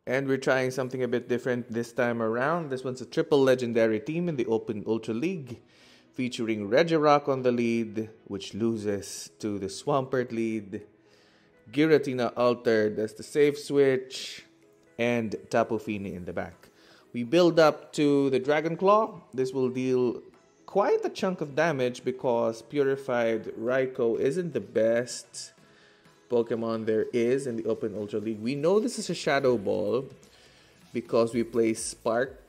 And we're trying something a bit different this time around. This one's a triple legendary team in the Open Ultra League, featuring Regirock on the lead, which loses to the Swampert lead, Giratina Altered as the safe switch, and Tapu Fini in the back. We build up to the Dragon Claw. This will deal quite a chunk of damage because Purified Raikou isn't the best Pokemon there is in the Open Ultra League. We know this is a Shadow Ball because we play Spark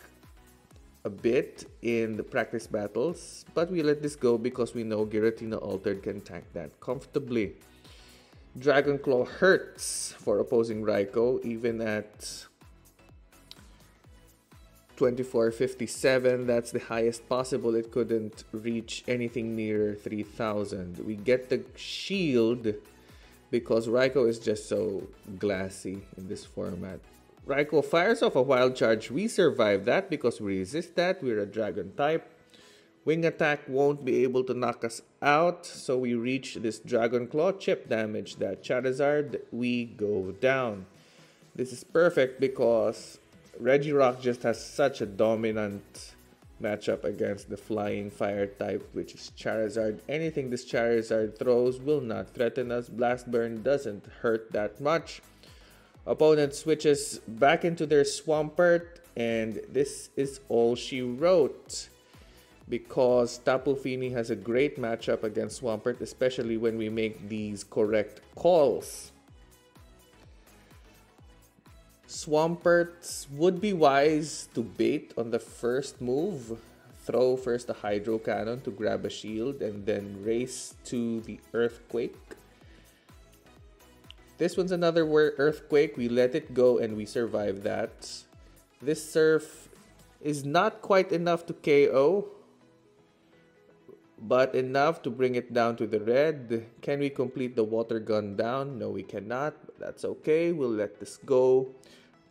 a bit in the practice battles, but we let this go because we know Giratina Altered can tank that comfortably. Dragon Claw hurts for opposing Raikou even at 2457. That's the highest possible. It couldn't reach anything near 3000. We get the shield because Raikou is just so glassy in this format. Raikou fires off a Wild Charge. We survive that because we resist that. We're a Dragon type. Wing attack won't be able to knock us out, so we reach this Dragon Claw. Chip damage that Charizard. We go down. This is perfect because Regirock just has such a dominant matchup against the flying fire type, which is Charizard. Anything this Charizard throws will not threaten us. Blast Burn doesn't hurt that much. Opponent switches back into their Swampert, and this is all she wrote. Because Tapu Fini has a great matchup against Swampert, especially when we make these correct calls. Swamperts would be wise to bait on the first move. Throw first the Hydro Cannon to grab a shield and then race to the Earthquake. This one's another Earthquake. We let it go and we survive that. This Surf is not quite enough to KO, but enough to bring it down to the red. Can we complete the Water Gun down? No, we cannot, but that's okay. We'll let this go.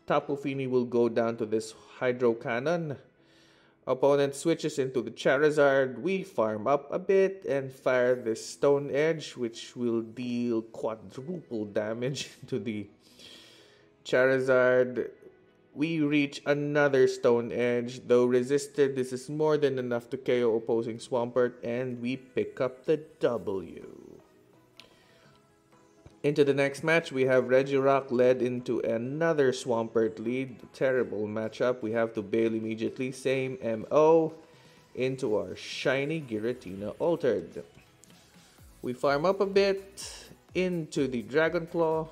Tapu Fini will go down to this Hydro Cannon. Opponent switches into the Charizard. We farm up a bit and fire this Stone Edge, which will deal quadruple damage to the Charizard. We reach another Stone Edge. Though resisted, this is more than enough to KO opposing Swampert, and we pick up the W. Into the next match, we have Regirock led into another Swampert lead. Terrible matchup. We have to bail immediately. Same MO into our shiny Giratina Altered. We farm up a bit into the Dragon Claw.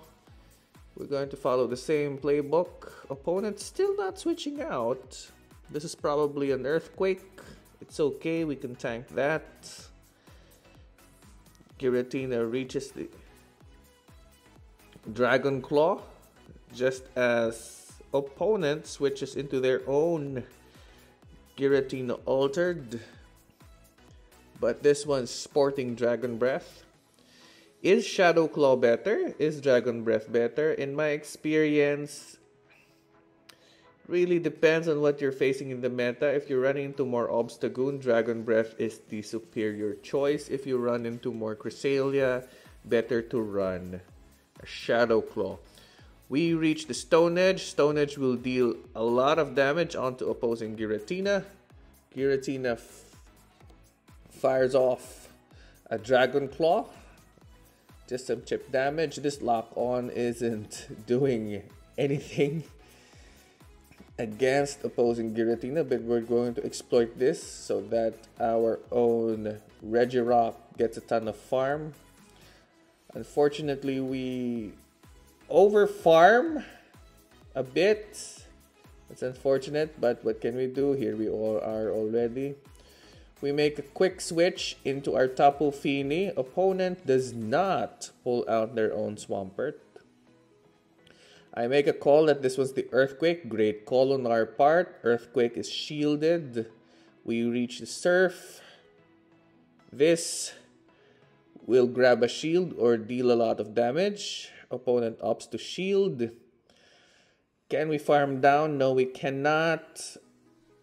We're going to follow the same playbook. Opponent still not switching out. This is probably an Earthquake. It's okay, we can tank that. Giratina reaches the Dragon Claw just as opponent switches into their own Giratina Altered. But this one's sporting Dragon Breath. Is Shadow Claw better? Is Dragon Breath better? In my experience, really depends on what you're facing in the meta. If you're running into more Obstagoon, Dragon Breath is the superior choice. If you run into more Cresselia, better to run a Shadow Claw. We reach the Stone Edge. Stone Edge will deal a lot of damage onto opposing Giratina. Giratina fires off a Dragon Claw. Just some chip damage. This lock-on isn't doing anything against opposing Giratina, but we're going to exploit this so that our own Regirock gets a ton of farm. Unfortunately, we over-farm a bit. It's unfortunate, but what can we do? Here we all are already. We make a quick switch into our Tapu Fini. Opponent does not pull out their own Swampert. I make a call that this was the Earthquake. Great call on our part. Earthquake is shielded. We reach the Surf. This will grab a shield or deal a lot of damage. Opponent opts to shield. Can we farm down? No, we cannot.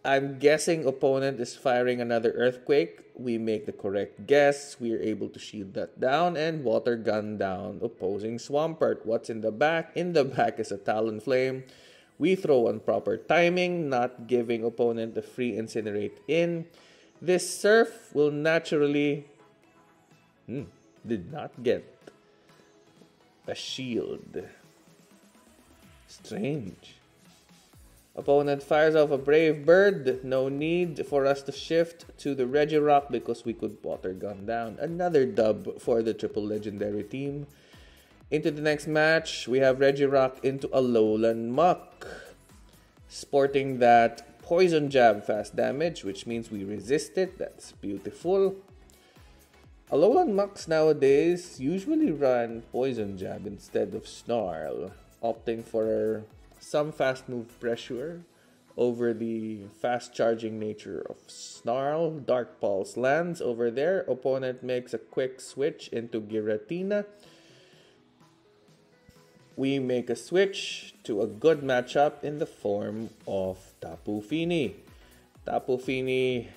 I'm guessing opponent is firing another Earthquake. We make the correct guess. We are able to shield that down and Water Gun down opposing Swampert. What's in the back? In the back is a Talonflame. We throw on proper timing, not giving opponent the free incinerate in. This Surf will naturally... did not get a shield. Strange. Opponent fires off a Brave Bird. No need for us to shift to the Regirock because we could water gun down. Another dub for the triple legendary team. Into the next match, we have Regirock into Alolan Muck. Sporting that Poison Jab fast damage, which means we resist it. That's beautiful. Alolan Mucks nowadays usually run Poison Jab instead of Snarl, opting for some fast move pressure over the fast charging nature of Snarl. Dark Pulse lands over there. Opponent makes a quick switch into Giratina. We make a switch to a good matchup in the form of Tapu Fini. Tapu Fini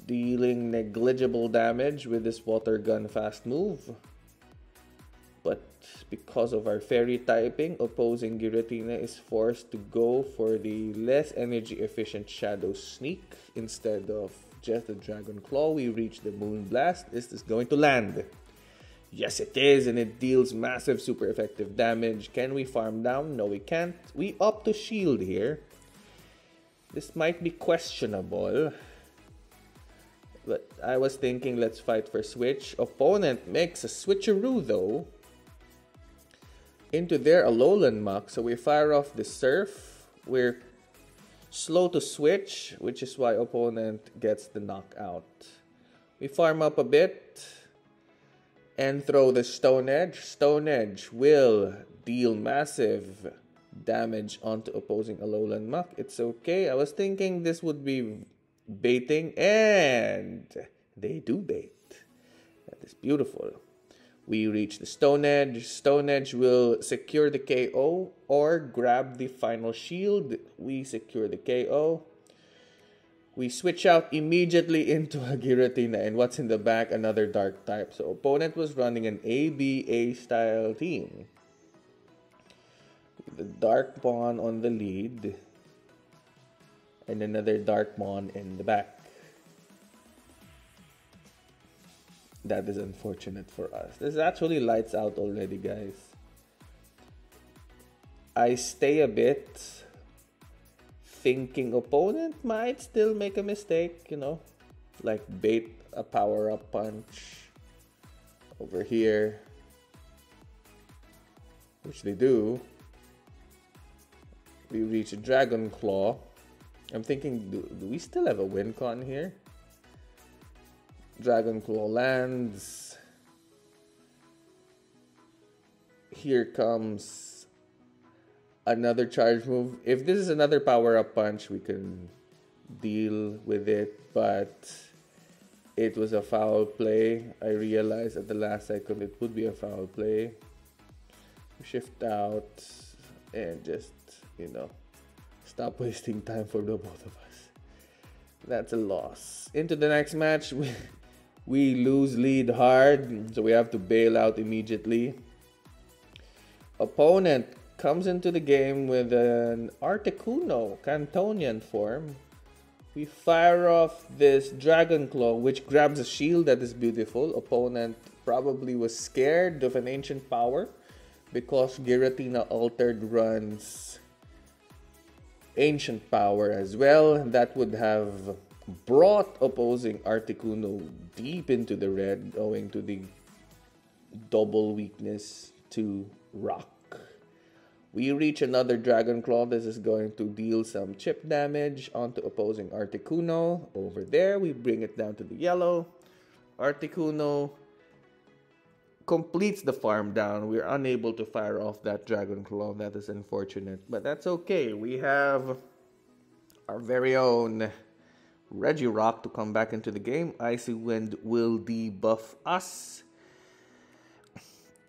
dealing negligible damage with this water gun fast move. But because of our fairy typing, opposing Giratina is forced to go for the less energy efficient Shadow Sneak instead of just the Dragon Claw. We reach the Moon Blast. Is this going to land? Yes, it is, and it deals massive super effective damage. Can we farm down? No, we can't. We opt to shield here. This might be questionable. But I was thinking let's fight for switch. Opponent makes a switcheroo though into their Alolan Muck. So we fire off the Surf. We're slow to switch, which is why opponent gets the knockout. We farm up a bit and throw the Stone Edge. Stone Edge will deal massive damage onto opposing Alolan Muck. It's okay. I was thinking this would be baiting, and they do bait. That is beautiful. We reach the Stone Edge. Stone Edge will secure the KO or grab the final shield. We secure the KO. We switch out immediately into a Giratina, and what's in the back? Another dark type. So opponent was running an ABA style team. The Darkmon on the lead. And another Darkmon in the back. That is unfortunate for us. This actually lights out already, guys. I stay a bit thinking opponent might still make a mistake, you know. Like bait a power-up punch over here. Which they do. We reach a Dragon Claw. I'm thinking, do we still have a win con here? Dragon Claw lands. Here comes another charge move. If this is another power-up punch, we can deal with it, but it was a foul play. I realized at the last second it would be a foul play. Shift out and just, you know, stop wasting time for the both of us. That's a loss. Into the next match, we lose lead hard, so we have to bail out immediately. Opponent comes into the game with an Articuno Cantonian form. We fire off this Dragon Claw, which grabs a shield. That is beautiful. Opponent probably was scared of an ancient power because Giratina Altered runs ancient power as well. That would have brought opposing Articuno deep into the red owing to the double weakness to rock. We reach another Dragon Claw. This is going to deal some chip damage onto opposing Articuno. Over there, we bring it down to the yellow. Articuno completes the farm down. We're unable to fire off that Dragon Claw. That is unfortunate, but that's okay. We have our very own Regirock to come back into the game. Icy Wind will debuff us.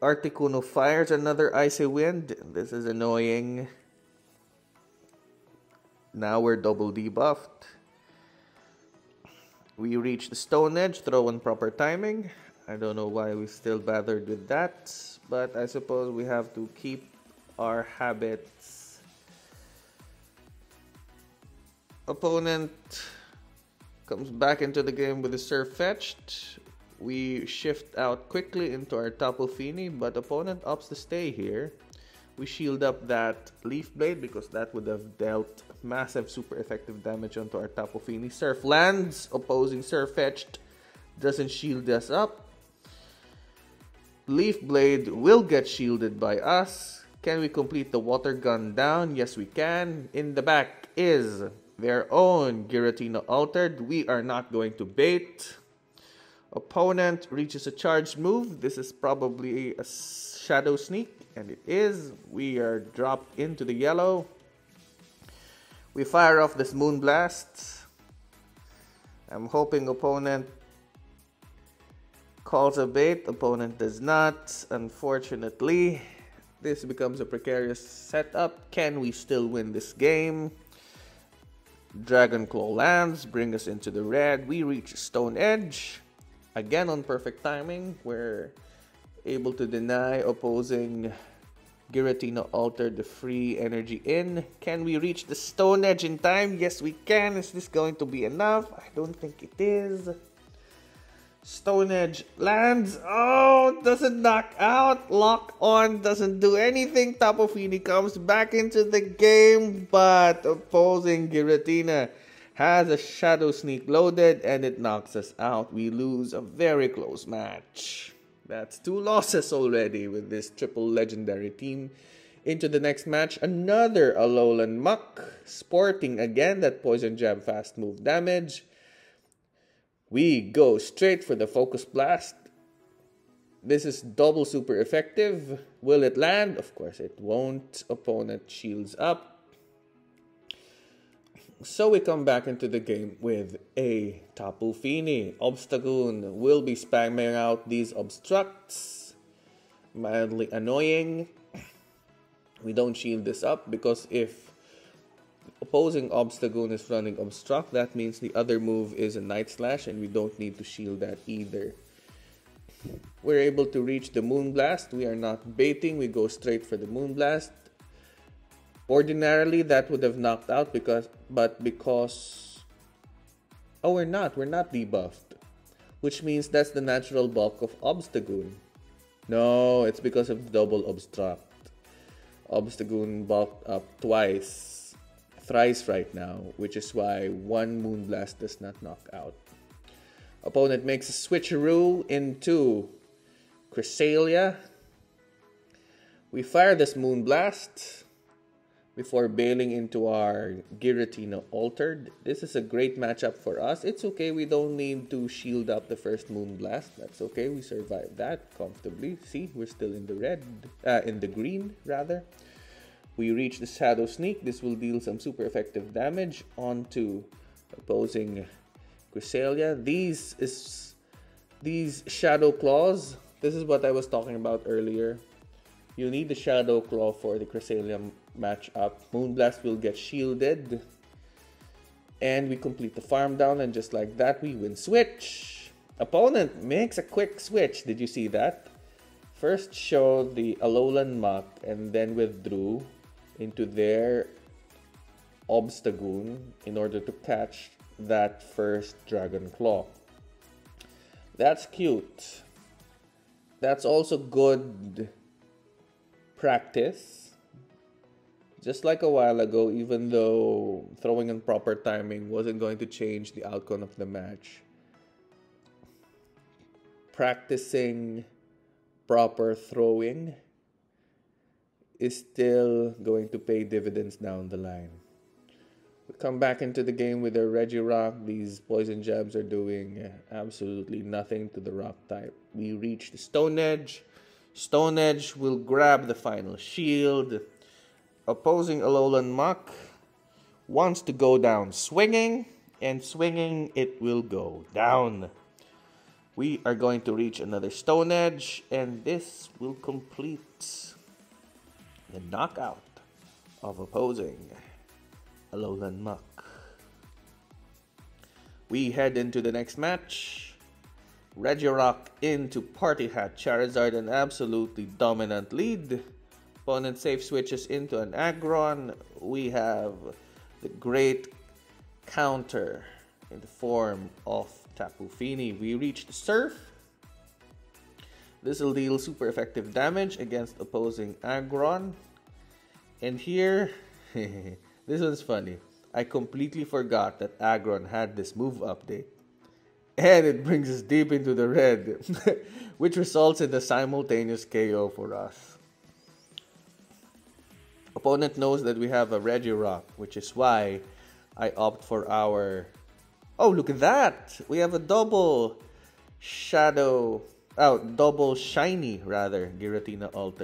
Articuno fires another Icy Wind. This is annoying. Now we're double debuffed. We reach the Stone Edge, throw in proper timing. I don't know why we still bothered with that, but I suppose we have to keep our habits Opponent comes back into the game with the Surf fetched. We shift out quickly into our Tapu Fini, but opponent opts to stay here. We shield up that Leaf Blade because that would have dealt massive super effective damage onto our Tapu Fini. Surf lands, opposing Surf fetched doesn't shield us up. Leaf Blade will get shielded by us. Can we complete the water gun down? Yes, we can. In the back is their own Giratina Altered. We are not going to bait. Opponent reaches a charged move. This is probably a Shadow Sneak, and it is. We are dropped into the yellow. We fire off this Moonblast. I'm hoping opponent calls a bait. Opponent does not. Unfortunately, this becomes a precarious setup. Can we still win this game? Dragon Claw lands, bring us into the red. We reach Stone Edge. Again on perfect timing. We're able to deny opposing Giratina Altered the free energy in. Can we reach the Stone Edge in time? Yes, we can. Is this going to be enough? I don't think it is. Stone Edge lands. Oh, doesn't knock out. Lock on doesn't do anything. Tapu Fini comes back into the game, but opposing Giratina has a Shadow Sneak loaded and it knocks us out. We lose a very close match. That's 2 losses already with this triple legendary team. Into the next match, another Alolan Muck, sporting again that Poison Jab fast move damage. We go straight for the Focus Blast. This is double super effective. Will it land? Of course it won't. Opponent shields up. So we come back into the game with a Tapu Fini. Obstagoon will be spamming out these obstructs. Mildly annoying. We don't shield this up because if opposing Obstagoon is running Obstruct, that means the other move is a Night Slash and we don't need to shield that either. We're able to reach the Moonblast. We are not baiting. We go straight for the Moonblast. Ordinarily, that would have knocked out because oh, we're not debuffed, which means that's the natural bulk of Obstagoon. No, it's because of the double Obstruct. Obstagoon bulked up thrice right now, which is why one Moonblast does not knock out. Opponent makes a switcheroo into Cresselia. We fire this Moonblast before bailing into our Giratina Altered. This is a great matchup for us. It's okay, we don't need to shield up the first Moonblast. That's okay, we survived that comfortably. See, we're still in the red, in the green rather. We reach the Shadow Sneak. This will deal some super effective damage onto opposing Cresselia. These Shadow Claws, this is what I was talking about earlier. You need the Shadow Claw for the Cresselia matchup. Moonblast will get shielded. And we complete the farm down, and just like that, we win switch. Opponent makes a quick switch. Did you see that? First showed the Alolan Muck and then withdrew into their Obstagoon in order to catch that first Dragon Claw. That's cute. That's also good practice. Just like a while ago, even though throwing in proper timing wasn't going to change the outcome of the match, practicing proper throwing is still going to pay dividends down the line. We come back into the game with our Regirock. These poison jabs are doing absolutely nothing to the rock type. We reach the Stone Edge. Stone Edge will grab the final shield. Opposing Alolan Muck wants to go down swinging, and swinging it will go down. We are going to reach another Stone Edge, and this will complete the knockout of opposing Alolan Muck. We head into the next match. Regirock into Party Hat Charizard, an absolutely dominant lead. Opponent safe switches into an Aggron. We have the great counter in the form of Tapu Fini. We reach the Surf. This will deal super effective damage against opposing Aggron. And here, this one's funny. I completely forgot that Aggron had this move update. And it brings us deep into the red, which results in the simultaneous KO for us. Opponent knows that we have a Regirock, which is why I opt for our... Oh, look at that! We have a double shiny, Giratina Altered.